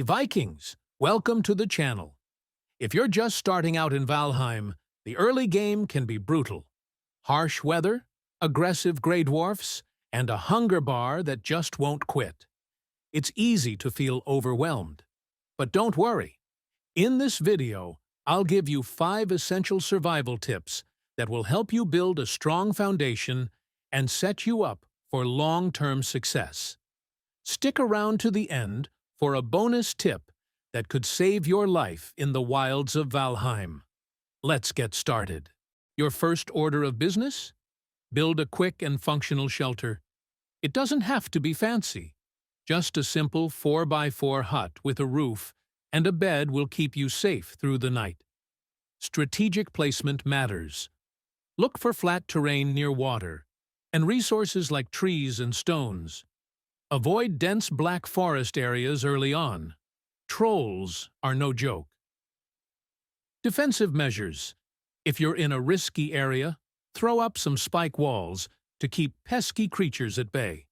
Hey Vikings, welcome to the channel. If you're just starting out in Valheim, the early game can be brutal. Harsh weather, aggressive grey dwarfs, and a hunger bar that just won't quit. It's easy to feel overwhelmed. But don't worry. In this video, I'll give you 5 essential survival tips that will help you build a strong foundation and set you up for long-term success. Stick around to the end for a bonus tip that could save your life in the wilds of Valheim. Let's get started. Your first order of business? Build a quick and functional shelter. It doesn't have to be fancy. Just a simple 4x4 hut with a roof and a bed will keep you safe through the night. Strategic placement matters. Look for flat terrain near water and resources like trees and stones. Avoid dense black forest areas early on. Trolls are no joke. Defensive measures. If you're in a risky area, throw up some spike walls to keep pesky creatures at bay.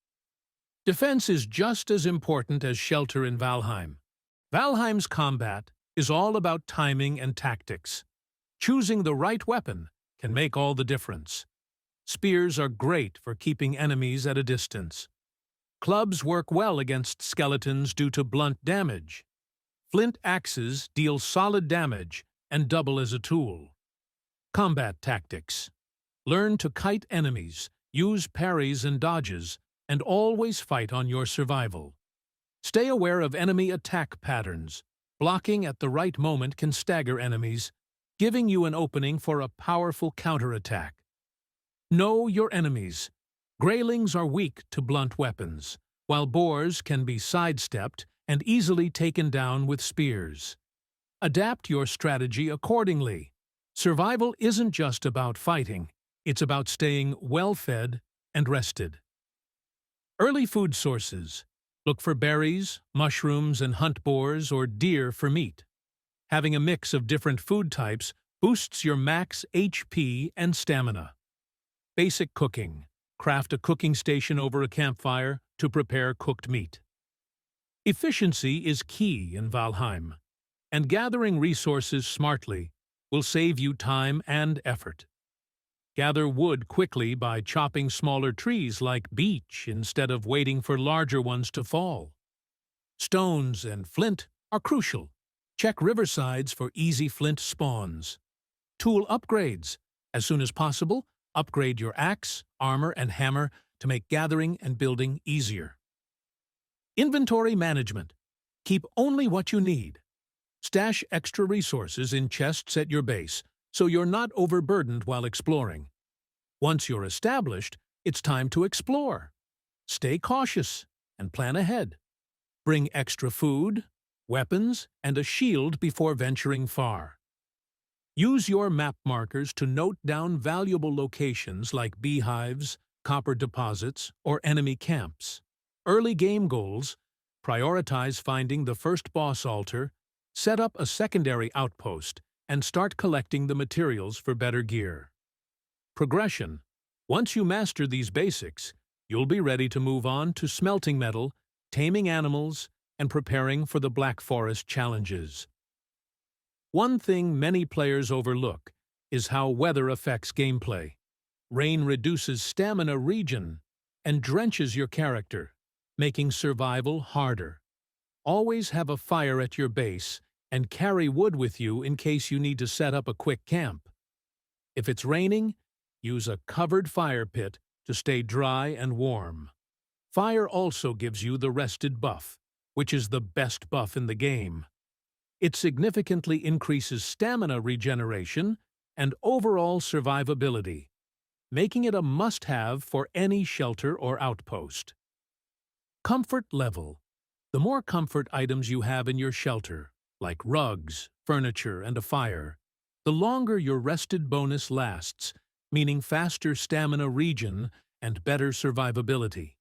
Defense is just as important as shelter in Valheim. Valheim's combat is all about timing and tactics. Choosing the right weapon can make all the difference. Spears are great for keeping enemies at a distance. Clubs work well against skeletons due to blunt damage. Flint axes deal solid damage and double as a tool. Combat tactics. Learn to kite enemies, use parries and dodges, and always fight on your survival. Stay aware of enemy attack patterns. Blocking at the right moment can stagger enemies, giving you an opening for a powerful counterattack. Know your enemies. Greylings are weak to blunt weapons, while boars can be sidestepped and easily taken down with spears. Adapt your strategy accordingly. Survival isn't just about fighting, it's about staying well-fed and rested. Early food sources. Look for berries, mushrooms, and hunt boars or deer for meat. Having a mix of different food types boosts your max HP and stamina. Basic cooking. Craft a cooking station over a campfire to prepare cooked meat. Efficiency is key in Valheim, and gathering resources smartly will save you time and effort. Gather wood quickly by chopping smaller trees like beech instead of waiting for larger ones to fall. Stones and flint are crucial. Check riversides for easy flint spawns. Tool upgrades. As soon as possible, upgrade your axe, armor, and hammer to make gathering and building easier. Inventory management. Keep only what you need. Stash extra resources in chests at your base so you're not overburdened while exploring. Once you're established, it's time to explore. Stay cautious and plan ahead. Bring extra food, weapons, and a shield before venturing far. Use your map markers to note down valuable locations like beehives, copper deposits, or enemy camps. Early game goals. Prioritize finding the first boss altar, set up a secondary outpost, and start collecting the materials for better gear. Progression. Once you master these basics, you'll be ready to move on to smelting metal, taming animals, and preparing for the Black Forest challenges. One thing many players overlook is how weather affects gameplay. Rain reduces stamina regen and drenches your character, making survival harder. Always have a fire at your base and carry wood with you in case you need to set up a quick camp. If it's raining, use a covered fire pit to stay dry and warm. Fire also gives you the rested buff, which is the best buff in the game. It significantly increases stamina regeneration and overall survivability, making it a must-have for any shelter or outpost. Comfort level. The more comfort items you have in your shelter, like rugs, furniture, and a fire, the longer your rested bonus lasts, meaning faster stamina regen and better survivability.